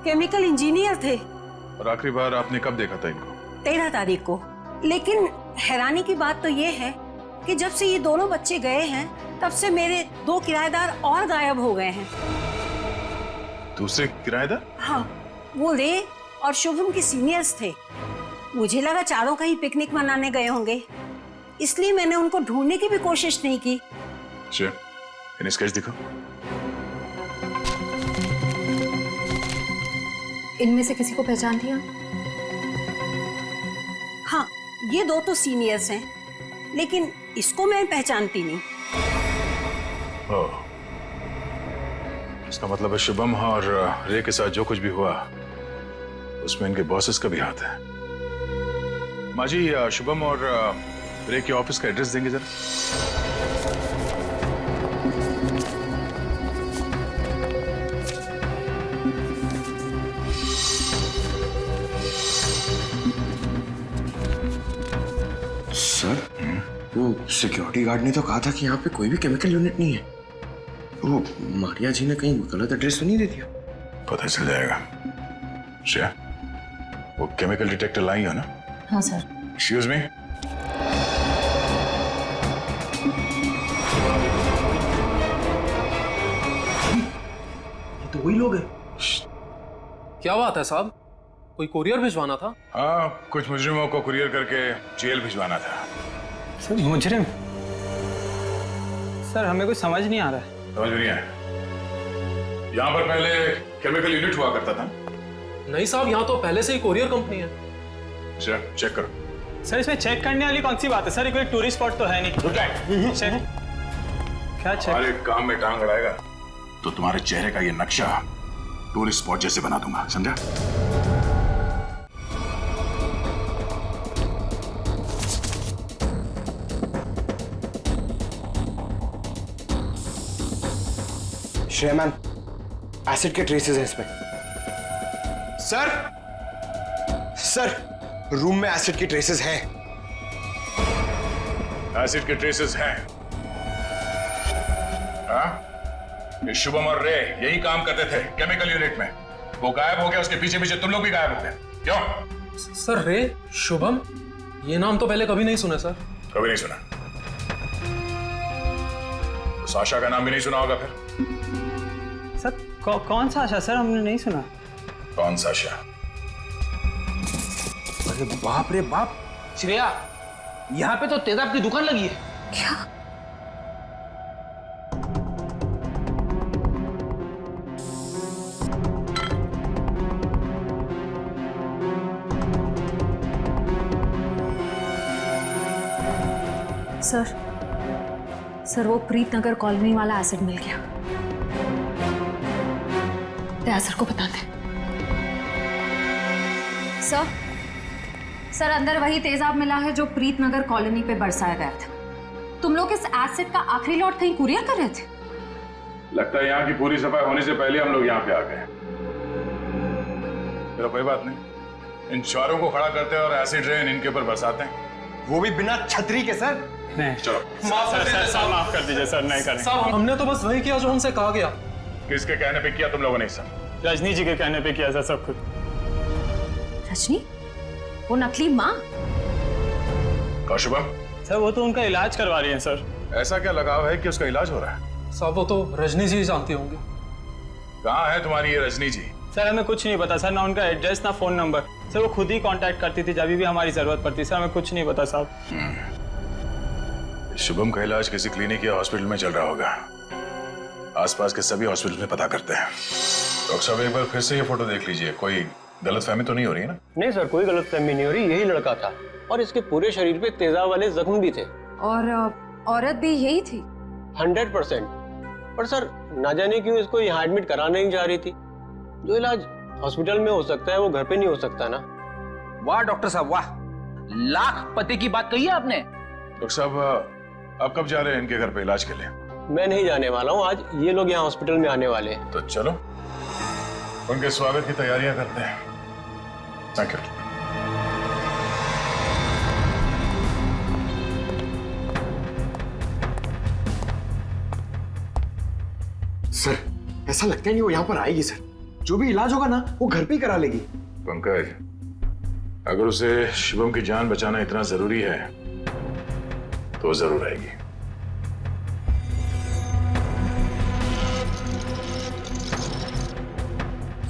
केमिकल इंजीनियर थे। और आखिरी बार आपने कब देखा था इनको? 13 तारीख को। लेकिन हैरानी की बात तो ये है कि जब से ये दोनों बच्चे गए हैं, तब से मेरे 2 किराएदार और गायब हो गए हैं। दूसरे किराएदार? हाँ, वो रे और शुभम के सीनियर्स थे। मुझे लगा चारों कहीं पिकनिक मनाने गए होंगे, इसलिए मैंने उनको ढूंढने की भी कोशिश नहीं की। अच्छा, इन्हें स्केच दिखो। इनमें से किसी को पहचान दिया? हाँ, ये 2 तो सीनियर्स हैं, लेकिन इसको मैं पहचानती नहीं। ओह, इसका मतलब है शुभम और रे के साथ जो कुछ भी हुआ उसमें इनके बॉसेस का भी हाथ है। माँ जी, शुभम और रे के ऑफिस का एड्रेस देंगे जरा? सर, वो सिक्योरिटी गार्ड ने तो कहा था कि यहाँ पे कोई भी केमिकल यूनिट नहीं है। वो मारिया जी ने कहीं गलत एड्रेस तो नहीं दे दिया? पता चल जाएगा। श्रेया, वो केमिकल डिटेक्टर लाई हो ना? हाँ सर। Excuse me. ये तो वही लोग हैं। क्या बात है साहब, कोई कुरियर भिजवाना था? हाँ, कुछ मुजरिमों को कुरियर करके जेल भिजवाना था। सर, मुजरिम? सर, हमें कुछ समझ नहीं आ रहा है। समझ में नहीं आया? यहाँ पर पहले केमिकल यूनिट हुआ करता था? नहीं साहब, यहाँ तो पहले से ही कुरियर कंपनी है। अच्छा, चेक करो। सर, इसमें चेक करने वाली कौन सी बात है? सर, ये कोई टूरिस्ट स्पॉट तो है नहीं। चेक? क्या चेक? हमारे काम में टांग अड़ाएगा तो तुम्हारे चेहरे का ये नक्शा टूरिस्ट स्पॉट जैसे बना दूंगा, समझा? श्रेया मैम, एसिड के ट्रेसेस हैं इसमें। सर, रूम में एसिड के ट्रेसेस हैं। एसिड के ट्रेसेस हैं? हाँ? ये शुभम और रे यही काम करते थे केमिकल यूनिट में। वो गायब हो गया, उसके पीछे पीछे तुम लोग भी गायब हो गए। क्यों? सर, रे, शुभम, ये नाम तो पहले कभी नहीं सुना सर। कभी नहीं सुना? तो साशा का नाम भी नहीं सुना होगा फिर? सर, कौन सा आशा? सर, हमने नहीं सुना। कौन सा आशा? अरे बाप रे बाप, श्रेया, यहाँ पे तो तेजाब की दुकान लगी है। क्या? सर, वो प्रीतनगर कॉलोनी वाला एसिड मिल गया। दया सर को बताते हैं। सर, अंदर वही तेजाब मिला है जो प्रीतनगर कॉलोनी पे बरसाया गया था। तुम लोग इस एसिड का आखिरी लॉट कहीं कुरियर कर रहे थे? लगता है यहाँ की पूरी सफाई होने से पहले हम लोग यहाँ पे आ गए। चलो कोई बात नहीं, इन चारों को खड़ा करते हैं और एसिड रेन इनके ऊपर बरसाते हैं। वो भी बिना छतरी के सर। नहीं, चलो माफ कर दीजिए सर, नहीं करेंगे। साहब, हमने तो बस वही किया जो हमसे कहा गया। किसके कहने पे किया तुम लोगों ने? सर, रजनी जी के कहने पे किया सर सब कुछ। रजनी? वो नकली माँ? शुभम? सर, वो तो उनका इलाज करवा रही है सर। ऐसा क्या लगाव है कि उसका इलाज हो रहा है? साहब वो तो रजनी जी जानते होंगे। कहाँ है तुम्हारी ये रजनी जी? सर हमें कुछ नहीं पता सर, ना उनका एड्रेस ना फोन नंबर। सर वो खुद ही कांटेक्ट करती थी जब भी हमारी जरूरत पड़ती। सर हमें कुछ नहीं पता साहब। शुभम का इलाज किसी क्लिनिक या हॉस्पिटल में चल रहा होगा। आसपास के सभी हॉस्पिटल में पता करते हैं। डॉक्टर साहब एक बार फिर से ये फोटो देख लीजिए, कोई गलतफहमी तो नहीं हो रही है ना? नहीं सर, कोई गलतफहमी नहीं हो रही, यही लड़का था और इसके पूरे शरीर पे तेजाब वाले जख्म भी थे। और औरत भी यही थी? 100%। पर सर ना जाने क्यों इसको यहाँ एडमिट कराने नहीं जा रही थी। जो इलाज हॉस्पिटल में हो सकता है वो घर पे नहीं हो सकता ना। वाह डॉक्टर साहब वाह, लाख पते की बात कही है आपने। डॉक्टर साहब आप कब जा रहे हैं इनके घर पे इलाज के लिए? मैं नहीं जाने वाला हूँ, आज ये लोग यहाँ हॉस्पिटल में आने वाले हैं। तो चलो उनके स्वागत की तैयारियां करते हैं। Thank you. सर ऐसा लगता है नहीं वो यहाँ पर आएगी सर। जो भी इलाज होगा ना वो घर पे ही करा लेगी। पंकज, अगर उसे शुभम की जान बचाना इतना जरूरी है तो जरूर आएगी।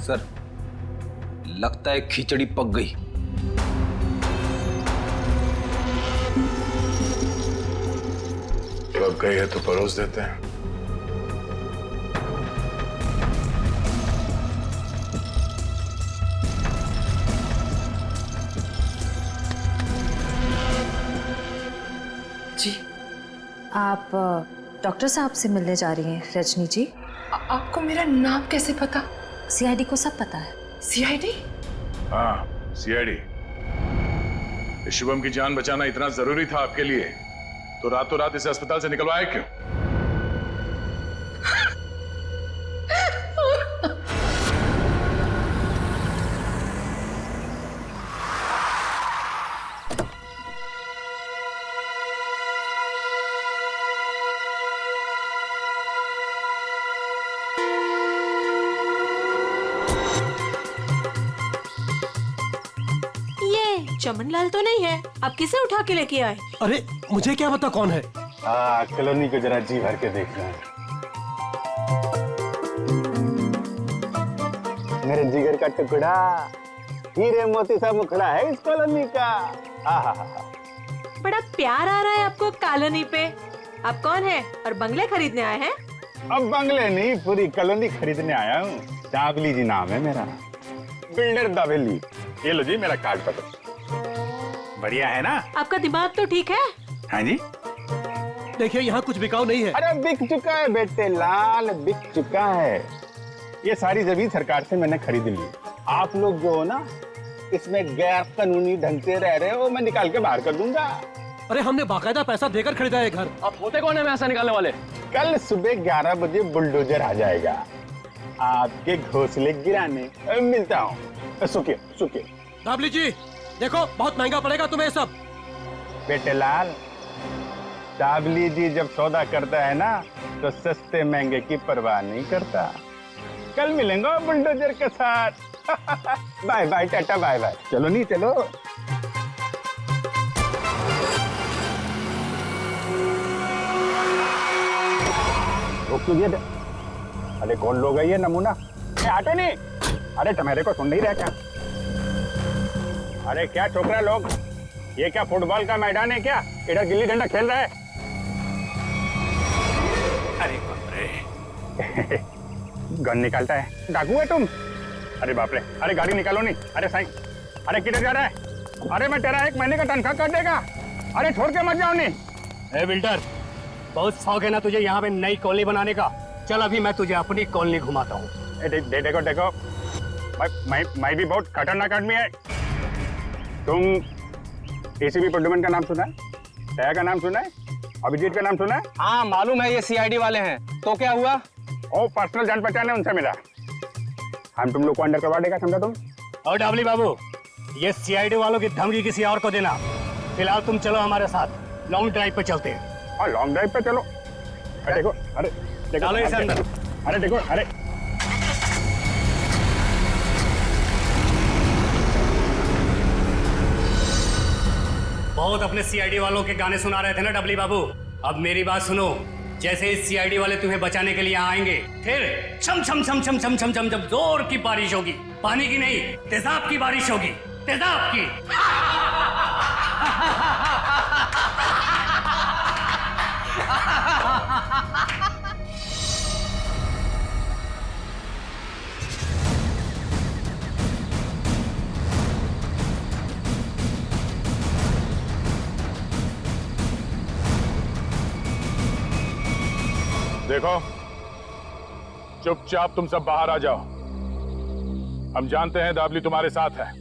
सर लगता है खिचड़ी पक गई। पक गई है तो परोस देते हैं। जी आप डॉक्टर साहब से मिलने जा रही हैं रजनी जी? आपको मेरा नाम कैसे पता? सीआईडी को सब पता है। सीआईडी? हाँ सीआईडी। शुभम की जान बचाना इतना जरूरी था आपके लिए तो रातों रात इसे अस्पताल से निकलवाया क्यों? चमनलाल तो नहीं है, आप किसे उठा के लेके आए? अरे मुझे क्या पता कौन है। कॉलोनी को जरा जी भर के देखना है। मेरे जिगर का टुकड़ा, हीरे मोती सा मुखड़ा है इस कॉलोनी का। बड़ा प्यार आ रहा है आपको कॉलोनी पे। आप कौन है और बंगले खरीदने आए हैं? अब बंगले नहीं, पूरी कॉलोनी खरीदने आया हूँ। दावली जी नाम है मेरा, बिल्डर दावेली। ये लो जी मेरा कार्ड पकड़। बढ़िया है ना? आपका दिमाग तो ठीक है? हाँ जी। देखिए यहाँ कुछ बिकाऊ नहीं है। अरे बिक चुका है बेटे लाल, बिक चुका है। ये सारी जमीन सरकार से मैंने खरीद ली। आप लोग जो हो ना इसमें गैर कानूनी ढंग से रह रहे हो, मैं निकाल के बाहर कर दूंगा। अरे हमने बाकायदा पैसा देकर खरीदा है घर। आप होते कौन है पैसा निकालने वाले? कल सुबह 11 बजे बुलडोजर आ जाएगा आपके घोंसले गिराने। मिलता हूँ। सुखिए सुखिए। दावली जी देखो बहुत महंगा पड़ेगा तुम्हें सब। बेटे लाल, दावली जी जब सौदा करता है ना तो सस्ते महंगे की परवाह नहीं करता। कल मिलेंगे बुलडोजर के साथ। Bye bye tata bye bye. चलो नहीं चलो। अरे कौन लोग है ये नमूना? आटो नहीं, अरे तुम्हारे को सुन नहीं रहा क्या? अरे क्या छोकरा लोग, ये क्या फुटबॉल का मैदान है क्या? इधर गिल्ली डंडा खेल रहा है। अरे बाप रे। गन निकालता है, डाकू है तुम? अरे बाप रे, अरे गाड़ी निकालो नहीं। अरे साईं, अरे किधर जा रहा है? अरे मैं तेरा 1 महीने का तनख्वाह काट देगा। अरे छोड़ के मत जाओ नहीं। बिल्डर, बहुत शौक है ना तुझे यहाँ पे नई कॉलोनी बनाने का? चल अभी मैं तुझे अपनी कॉलोनी घुमाता हूँ। देखो देखो, मैं भी बहुत खतरनाक आदमी है। तुम एसीपी प्रद्युमन का नाम सुना है? दया का नाम सुना है? अभिजीत का नाम सुना है? हाँ मालूम है, ये सीआईडी वाले हैं। तो क्या हुआ? ओ पर्सनल जान पहचान है उनसे मिला। हम तुम लोग को अंडर करवा देगा, समझा तुम? और डाबली बाबू, ये सीआईडी वालों की धमकी किसी और को देना। फिलहाल तुम चलो हमारे साथ, लॉन्ग ड्राइव पे चलते हैं। हाँ लॉन्ग ड्राइव पे चलो। अरे देखो, अरे देखो, चलो इसे अंदर। अरे देखो, अरे बहुत अपने सीआईडी वालों के गाने सुना रहे थे ना डबली बाबू? अब मेरी बात सुनो, जैसे इस सीआईडी वाले तुम्हें बचाने के लिए यहाँ आएंगे, फिर छम छम छम छम छम छम छम जब जोर की बारिश होगी, पानी की नहीं तेजाब की बारिश होगी, तेजाब की। देखो, चुपचाप तुम सब बाहर आ जाओ। हम जानते हैं दाबली तुम्हारे साथ है।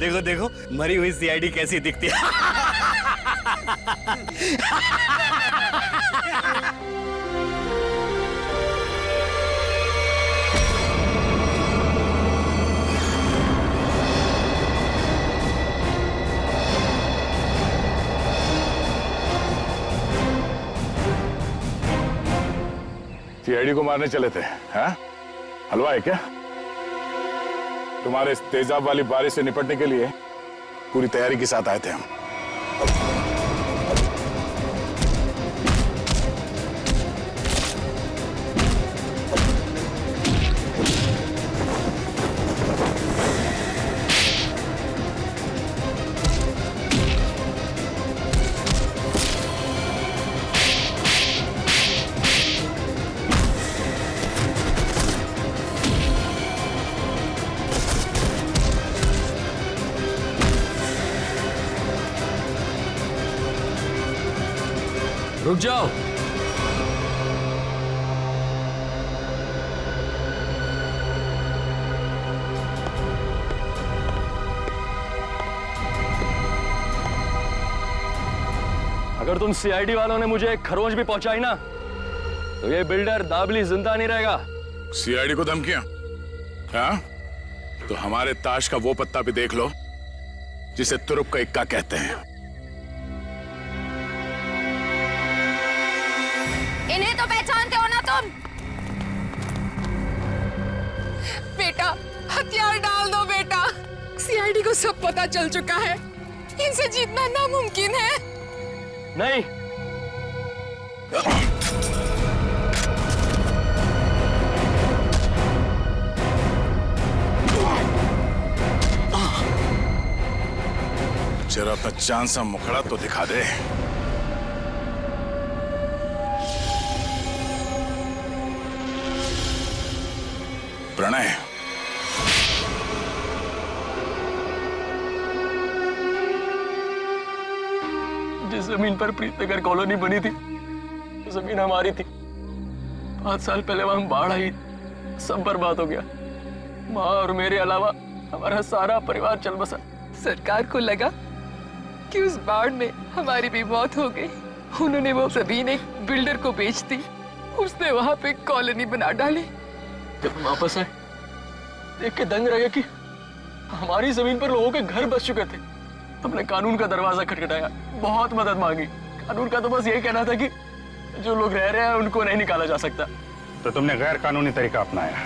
देखो देखो मरी हुई सीआईडी कैसी दिखती है। सीआईडी को मारने चले थे, हैं? हलवा है क्या? तुम्हारे इस तेजाब वाली बारिश से निपटने के लिए पूरी तैयारी के साथ आए थे हम। रुक जाओ। अगर तुम सीआईडी वालों ने मुझे एक खरोंच भी पहुंचाई ना, तो ये बिल्डर दाबली जिंदा नहीं रहेगा। सीआईडी को धमकियां? हाँ? तो हमारे ताश का वो पत्ता भी देख लो जिसे तुरुप का इक्का कहते हैं। इन्हें तो पहचानते हो ना तुम? बेटा हथियार डाल दो बेटा, सीआईडी को सब पता चल चुका है, इनसे जीतना नामुमकिन है। नहीं, जरा अपना चांद सा मुखड़ा तो दिखा दे। प्रणय, जिस जमीन पर प्रीतनगर कॉलोनी बनी थी, जमीन हमारी थी। 5 साल पहले वहां बाढ़ आई, सब बर्बाद हो गया। माँ और मेरे अलावा हमारा सारा परिवार चल बसा। सरकार को लगा कि उस बाढ़ में हमारी भी मौत हो गई, उन्होंने वो जमीन एक बिल्डर को बेच दी, उसने वहां पे कॉलोनी बना डाली। जब हम वापस आए, देख के दंग रह गए कि हमारी जमीन पर लोगों के घर बस चुके थे। हमने कानून का दरवाजा खटखटाया, बहुत मदद मांगी। कानून का तो बस यही कहना था कि जो लोग रह रहे हैं उनको नहीं निकाला जा सकता। तो तुमने गैर कानूनी तरीका अपनाया,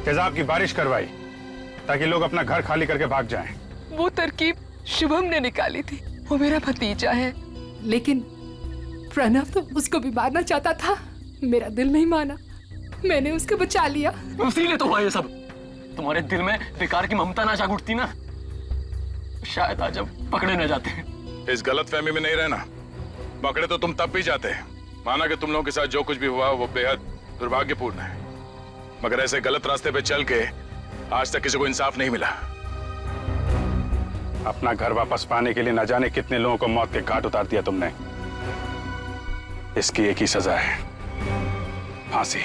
तेजाब की बारिश करवाई ताकि लोग अपना घर खाली करके भाग जाएं। वो तरकीब शुभम ने निकाली थी, वो मेरा भतीजा है, लेकिन प्रणव तो उसको भी मारना चाहता था। मेरा दिल नहीं माना, मैंने उसको बचा लिया। इसीलिए तो हुआ ये सब। तुम्हारे दिल में बेकार की ममता ना जाग उठती ना, शायद आज हम पकड़े न जाते। इस गलतफहमी में नहीं रहना, पकड़े तो तुम तब भी जाते। माना कि तुम लोगों के साथ जो कुछ भी हुआ वो बेहद दुर्भाग्यपूर्ण है, मगर ऐसे गलत रास्ते पे चल के आज तक किसी को इंसाफ नहीं मिला। अपना घर वापस पाने के लिए न जाने कितने लोगों को मौत के घाट उतार दिया तुमने। इसकी एक ही सजा है, फांसी।